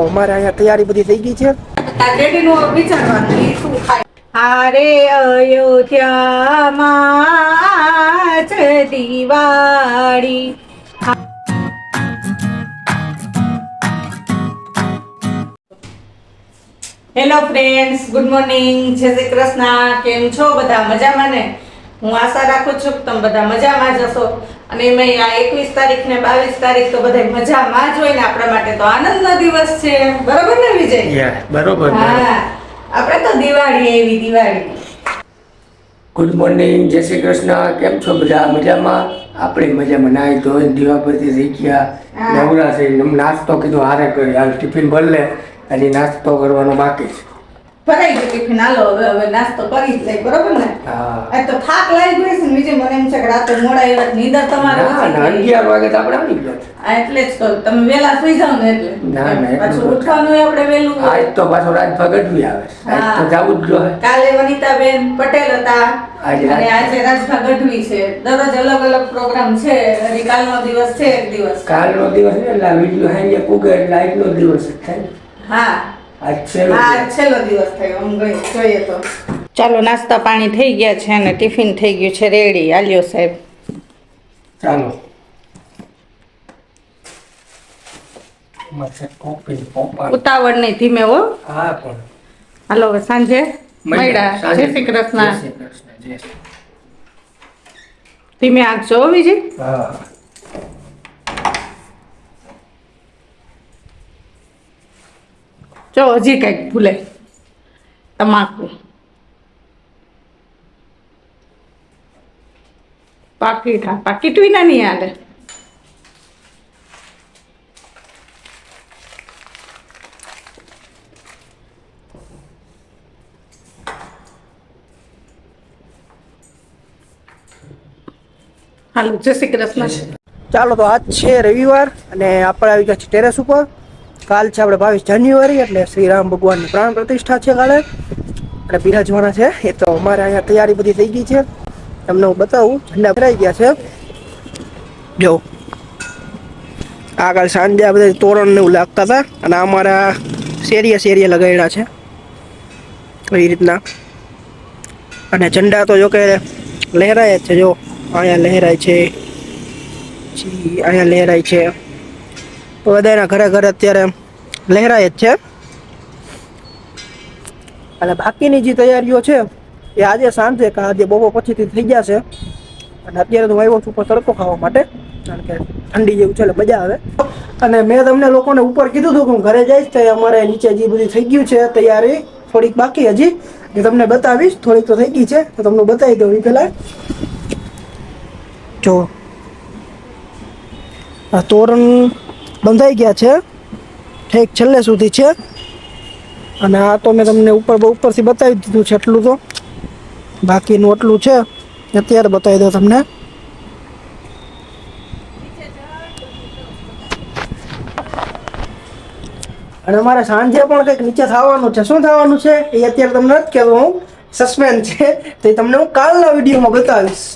અમારે અહીંયા તૈયારી બધી થઈ ગઈ છે. હારે અયોધ્યામાં છે Diwali. Hello friends, good morning, જય શ્રી કૃષ્ણ. કેમ છો બધા? મજામાં ને? હું આશા રાખું છું કે તમે બધા મજામાં જ હશો. અને મેં આ 21 તારીખ ને 22 તારીખ તો બધા મજામાં જ હોય ને. આપણા માટે તો આનંદનો દિવસ છે, બરોબર ને વિજય? બરોબર. હા, આપણે તો દિવાળી એવી દિવાળી. ગુડ મોર્નિંગ, જય શ્રી કૃષ્ણ. કેમ છો બધા? મજામાં? આપણે મજામાં. નાઈ ધોઈ દીવા પરથી થઈ ગયા, નવરા થઈ, નાસ્તો કીધું હારે કરી, હાલ ટિફિન ભર લે, અને નાસ્તો કરવાનો બાકી છે. ભરાઈ ગયું ટિફિન, હાલો હવે નાસ્તો કરી જ લઈ, બરોબર ને? આ તો થાક લાગી ગયો છે ને વિજય, મને એમ છે કે રાતે મોડા આવ્યા, નીંદર તમારે 11 વાગે તો આપણે આવી ગયા. એટલે જ કહું, તમે વેલા સુઈ જાવ ને એટલે. પાછું ઉઠવાનું આપણે વેલું. આજ તો પાછો રાજભા ગઢવી આવે, આજ તો જાવું જ જોઈએ. કાલે વનિતાબેન પટેલ હતા અને આજે રાજભા ગઢવી છે. દરરોજ અલગ અલગ પ્રોગ્રામ છે. હજી કાલનો દિવસ છે, એક દિવસ કાલનો દિવસ ને એટલે વિડિયો હાઈ કુગે એટલે આજનો દિવસ થાય. હા, આજ છેલ્લો દિવસ થયો. આમ જોઈએ તો ચાલો, નાસ્તા પાણી થઈ ગયા છે અને ટિફિન થઈ ગયું છે રેડી. આલ્યો સાહેબ, ચાલો. ઉતાવળ નહીં, ધીમે હો. હા, પણ હાલો હવે સાંજે મળ્યા. જય શ્રી કૃષ્ણ. ધીમે આંકજો હો વિજય. હા, જો હજી કઈક ભૂલે, તમાકુ પાકીટ વિના નહીં હાલે. હાલો, જય શ્રી કૃષ્ણ. ચાલો. તો આજ છે રવિવાર અને આપણે આવી ગયા છે ટેરેસ ઉપર. કાલ છે આપણે 22 જાન્યુઆરી, એટલે શ્રી રામ ભગવાનની પ્રાણ પ્રતિષ્ઠા છે કાલે, અને બિરાજવાના છે. એ તો અમારે અહીંયા તૈયારી બધી થઈ ગઈ છે, તમને હું બતાવું. ઝંડા ભરાઈ ગયા છે, જો આગળ સાંજે આ બધા તોરણ ને એવું લાગતા હતા, અને અમારા શેરીએ લગાડ્યા છે એ રીતના. અને ઝંડા તો જો કે લહેરાય જ છે, જો અહીંયા લહેરાય છે, અહીંયા લહેરાય છે. બધાના ઘરે ઘરે અત્યારે લહેરાય જ છે. અને બાકીની જે તૈયારીઓ છે એ આજે સાંજે કે આજે બપોર પછીથી થઈ ગયા છે. અને અત્યારે તો હું આવ્યો છું ઉપર તડકો ખાવા માટે, કારણ કે ઠંડી જેવું છે એટલે મજા આવે. અને મેં તમને લોકોને ઉપર કીધું હતું કે હું ઘરે જઈશ, તો અમારે નીચે જે બધી થઈ ગયું છે તૈયારી, થોડીક બાકી હજી, એ તમને બતાવીશ. થોડીક તો થઈ ગઈ છે તો તમને બતાવી દઉં. એ પહેલાં જો આ તોરણ બંધાઈ ગયા છે, ઠેક છેલ્લે સુધી છે. અને આ તો મેં તમને ઉપરથી બતાવી દીધું છે એટલું, તો બાકીનું એટલું છે અત્યારે બતાવી દઉં તમને. અને અમારે સાંજે પણ કંઈક નીચે થવાનું છે. શું થવાનું છે એ અત્યારે તમને નથી કહેતો, હું સસ્પેન્સ છે, તો એ તમને હું કાલના વિડીયોમાં બતાવીશ.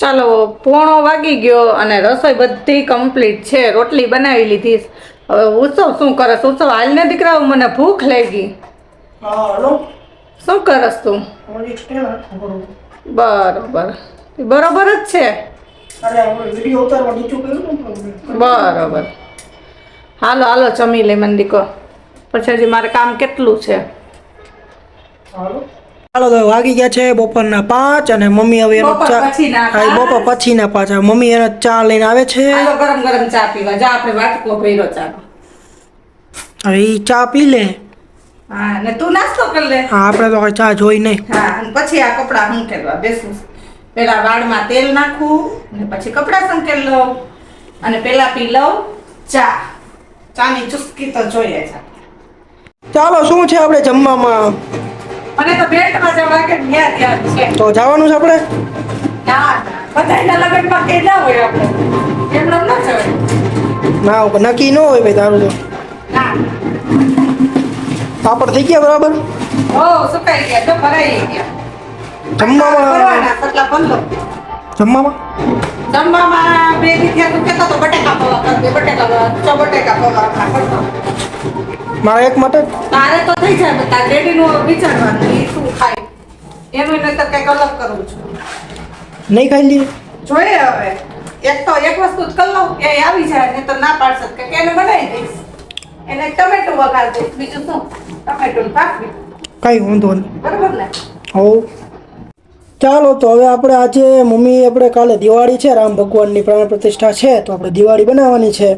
ચાલો, 1:00 વાગી ગયો અને રસોઈ બધી કમ્પ્લીટ છે. રોટલી બનાવી લીધી. હવે ઉત્સવ શું કરસ? ઉત્સવ હાલ ને દીકરાઓ, મને ભૂખ લાગી. શું કરસ તું? બરોબર જ છે. બરોબર. હાલો જમી લે મંદિકો, પછી હજી મારે કામ કેટલું છે. ચાલો, તો વાગી ગયા છે બપોરના 5, અને મમ્મી હવે એનો બપોર પછીના 5. મમ્મી એનો ચા લઈને આવે છે. ગરમ ગરમ ચા પીવા જા, આપણે વાટકો ભર્યો ચા. હવે ઈ ચા પી લે. હા, ને તું નાસ્તો કરી લે. હા, આપણે તો કઈ ચા જોઈ નહીં. હા, અને પછી આ કપડા સંકેલવા બેસું. પેલા વાળમાં તેલ નાખું, ને પછી કપડા સંકેલ લઉં, અને પેલા પી લઉં ચા. ચાની ચુસ્કી તો જોઈએ છે. ચાલો, શું છે આપણે જમવામાં? મને તો બેટમાં જવા કે ધ્યાન છે. તો જવાનું છે આપણે? ના, બધાના લગનમાં કે ના હોય આપણે. એમનો ન જવાય. ના, નક્કી ન હોય ભાઈ તારું તો. ના. પાપડ થઈ ગયા બરાબર? ઓ, સુકાઈ ગયા, તો ભરાઈ ગયા. જમવામાં કરવાના સટલા બંધ. જમવામાં જમવામાં બે દી થયા તું કહેતો તો બટેકા પૌવા કરજે, બટેકા પૌવા કરતો. મારા એક માટે તારે તો થઈ જાય પણ તાર ડેડીનું વિચારવાનું ઈ શું ખાય એનું નહીતર કંઈક અલગ કરવું છું. નહીં ખાઈ લઈએ. જોઈએ હવે એક વસ્તુ જ કરી લઉં એ આવી જાય ને તો ના પાડશે કે એને બનાવી દઈશ, એને ટમેટું વઘાર દઈશ, બીજું શું ટમેટું ભાખરી, કઈ વાંધો નહીં. બરોબર ને? હો ચાલો તો હવે આપણે આજે આપણે કાલે દિવાળી છે, રામ ભગવાનની પ્રાણ પ્રતિષ્ઠા છે, તો આપણે દિવાળી બનાવવાની છે,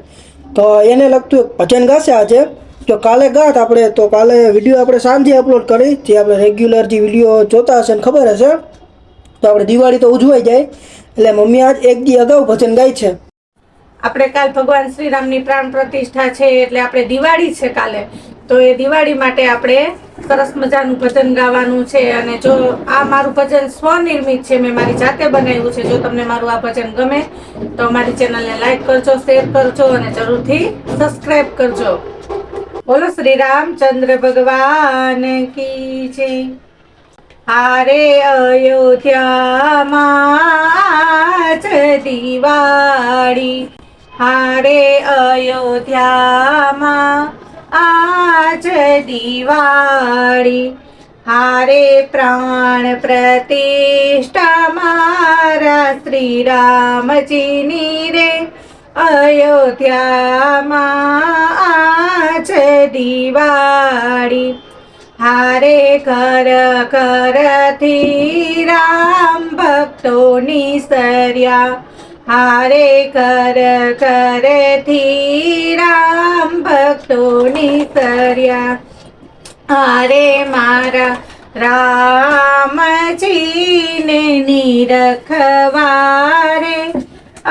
તો એને લગતું એક ભજન ગાશે આજે. જો કાલે ગાત આપણે, તો કાલે વિડીયો આપણે સાંજે અપલોડ કરી, જે આપણે રેગ્યુલર જે વિડીયો જોતા હશે ને ખબર હશે, તો આપણે દિવાળી તો ઉજવાઈ જાય, એટલે મમ્મી આજ એક દી અગાઉ ભજન ગાય છે. આપણે કાલ ભગવાન શ્રીરામની પ્રાણ પ્રતિષ્ઠા છે એટલે આપણે દિવાળી છે કાલે, તો એ દિવાળી માટે આપણે સરસ મજાનું ભજન ગાવાનું છે. અને જો આ મારું ભજન સ્વનિર્મિત છે, મેં મારી જાતે બનાવ્યું છે. જો તમને મારું આ ભજન ગમે તો મારી ચેનલને લાઈક કરજો, શેર કરજો અને જરૂરથી સબસ્ક્રાઇબ કરજો. બોલો શ્રી રામચંદ્ર ભગવાન કી જય. હારે અયોધ્યામાં જ દિવાળી, હારે અયોધ્યામાં આજ દિવાળી, હારે પ્રાણ પ્રતિષ્ઠા મારા શ્રી રામજીની રે, અયોધ્યામાં આજ દિવાળી, હારે ઘર ઘરથી રામ ભક્તોની સર્યા, હારે ઘર ઘરથી રામ ભક્તોની સર્યા, હારે મારા રામજીને નિરખવારે,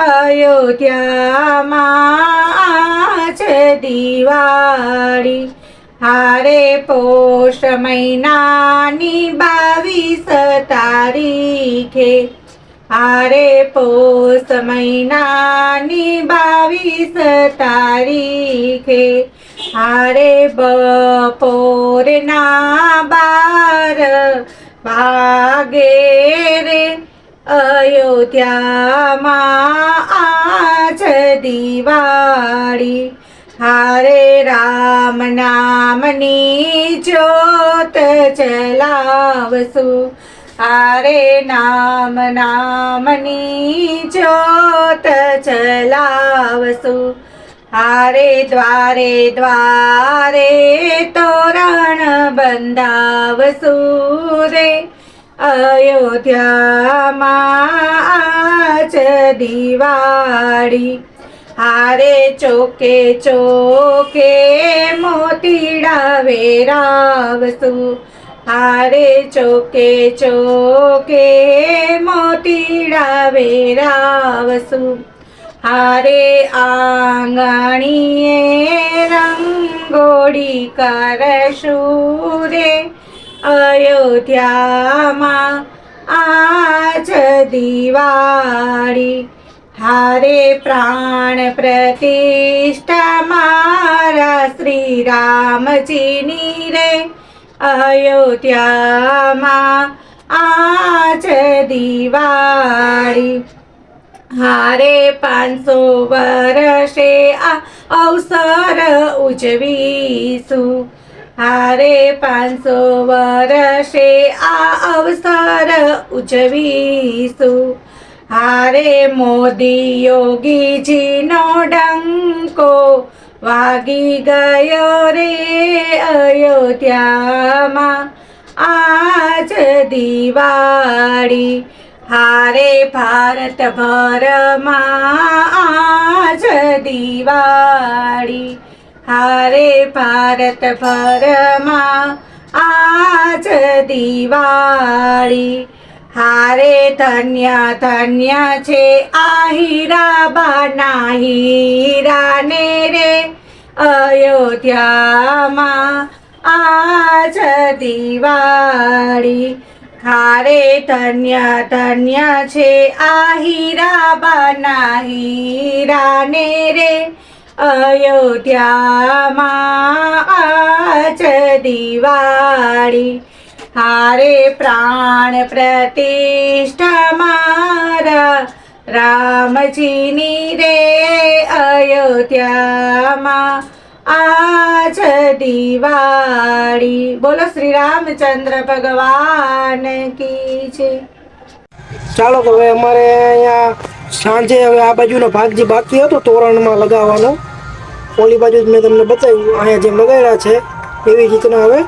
અયોધ્યામાં આજ દિવાળી, હારે પોષ મહિનાની 22 તારીખે, હારે પોષ મહિનાની 22 તારીખે, હારે બપોરના 12 વાગે રે, અયોધ્યામાં આજ દિવાળી, હારે રામ નામની જ્યોત જલાવશું, હારે નામની જ્યોત જલાવશું, હારે દ્વારે દ્વારે તોરણ બંધાવશું રે, અયોધ્યામાં આજ દિવાળી, હારે ચોકે ચોકે મોતીડા વેરાવશું, હારે ચોકે ચોકે મોતીડા વેરાવશું, હારે આંગણીએ રંગોળી કરશું રે, અયોધ્યામાં આજ દિવાળી, હારે પ્રાણ પ્રતિષ્ઠા મારા શ્રી રામજીની રે, અયોધ્યામાં આજ દિવાળી, હારે 500 વર્ષે આ અવસર ઉજવીશું, હારે 500 વર્ષે આ અવસર ઉજવીશું, હારે મોદી યોગીજીનો ડંકો વાગી ગયો રે, અયોધ્યામાં આજ દિવાળી, હારે ભારતભરમાં આજ દિવાળી, હારે ભારતભરમાં આજ દિવાળી, હારે ધન્ય ધન્ય છે આ હીરાબાના હીરાને રે, અયોધ્યામાં આજ દિવાળી, હારે ધન્ય ધન્ય છે આ હીરાબાના હીરાને રે, અયોધ્યામાં આજ દિવાળી, હારે પ્રાણ પ્રતિષ્ઠા મારા રામજીની રે અયોધ્યામાં આજ દિવાળી. બોલો શ્રી રામચંદ્ર ભગવાન કી છે. ચાલો તો હવે અમારે અહીંયા સાંજે હવે આ બાજુનો ભાગ જે બાકી હતો તોરણમાં લગાવવાનો, ઓલી બાજુ જ મેં તમને બતાવ્યું, અહીંયા જેમ લગાવ્યા છે એવી રીતના હવે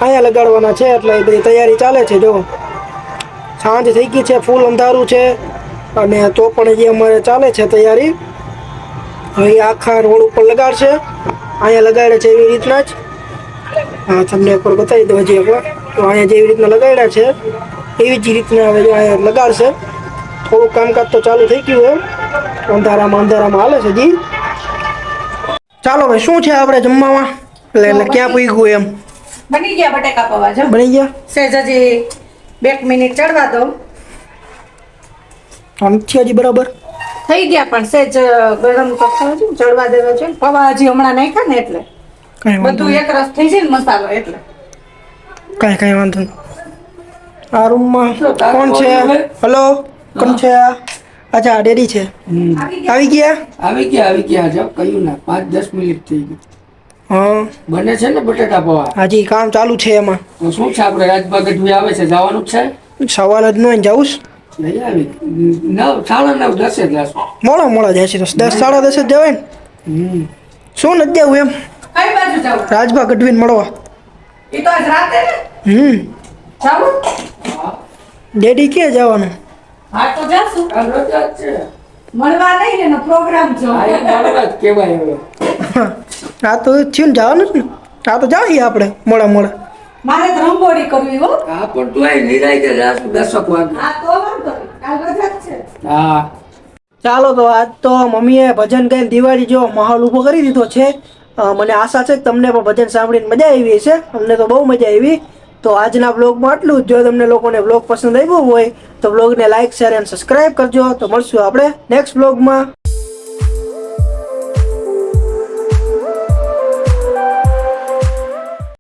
અહીંયા લગાડવાના છે. એટલે એ બધી તૈયારી ચાલે છે. જો સાંજ થઈ ગઈ છે, ફૂલ અંધારું છે, અને તો પણ જે અમારે ચાલે છે તૈયારી. હવે આખા રોડ ઉપર લગાડશે, અહીંયા લગાડે છે એવી રીતના જ. હા, તમને એકવાર બતાવી દઉં હજી એકવાર. તો અહીંયા જેવી રીતના લગાડ્યા છે એવી જ રીતના હવે જો અહીંયા લગાડશે. થોડુંક કામકાજ તો ચાલુ થઈ ગયું એમ, અંધારામાં હાલે છે જી. ચાલો ભાઈ, શું છે આપણે જમવામાં? એટલે ક્યાં પૂગ્યું એમ? બની ગયા બટેકા પૌવા. જો બની ગયા. સહેજ હજી 2 મિનિટ ચડવા દો. આમથી હજી બરાબર થઈ ગયા, પણ સહેજ ગરમ તો થવા છે, ચડવા દેવા છે. પૌવા હજી હમણાં નાખ્યા ને એટલે કાંઈ વાંધો બધું એક રસ થઈ જાય ને મસાલો એટલે. કાંઈ વાંધો નહીં. આ રૂમમાં કોણ છે? હલો, કોણ છે? અચ્છા, ડેડી છે. આવી ગયા. જો કહ્યું ને 5-10 મિનિટ થઈ ગઈ. હા, બને છે ને બટેટા પૌવા. હજી કામ ચાલુ છે એમાં. તો શું છે, આપણે રાજભા ગઢવી આવે છે, જવાનું જ છે. સવાલ જ નહીં જાઉં. નહીં આવી 9:30 10 જ જશું. મોડા જાય છે. 10 સાડા 10 જ જવાય ને. શું નથી જવું એમ? કઈ બાજુ જાવ? રાજભા ગઢવીને મળવા. એ તો આજ રાતે ને જાવું. ડેડી ક્યાં જવાનું? હા તો જાશું. આ રજા જ છે. મળવા નહીં એનો પ્રોગ્રામ જો. આ એ મળવા જ કહેવાય હવે. આ તો થયું ને જવાનું જ ને. આ તો જઈએ આપણે મોડા. મારે તો રંગોળી કરવી હો. હા, પણ તું અહીં નિરાંતે જાશું 10 વાગે. હા તો વાંધો નહીં. કાલ રજા જ છે. હા, ચાલો તો આજ તો મમ્મીએ ભજન ગાઈને દિવાળી જેવો માહોલ ઊભો કરી દીધો છે. મને આશા છે કે તમને પણ ભજન સાંભળીને મજા આવી હશે. અમને તો બહુ મજા આવી. તો આજના બ્લોગમાં આટલું જ. જો તમને લોકોને બ્લોગ પસંદ આવ્યો હોય તો બ્લોગને લાઇક, શેર અને સબસ્ક્રાઈબ કરજો. તો મળશું આપણે નેક્સ્ટ બ્લોગમાં.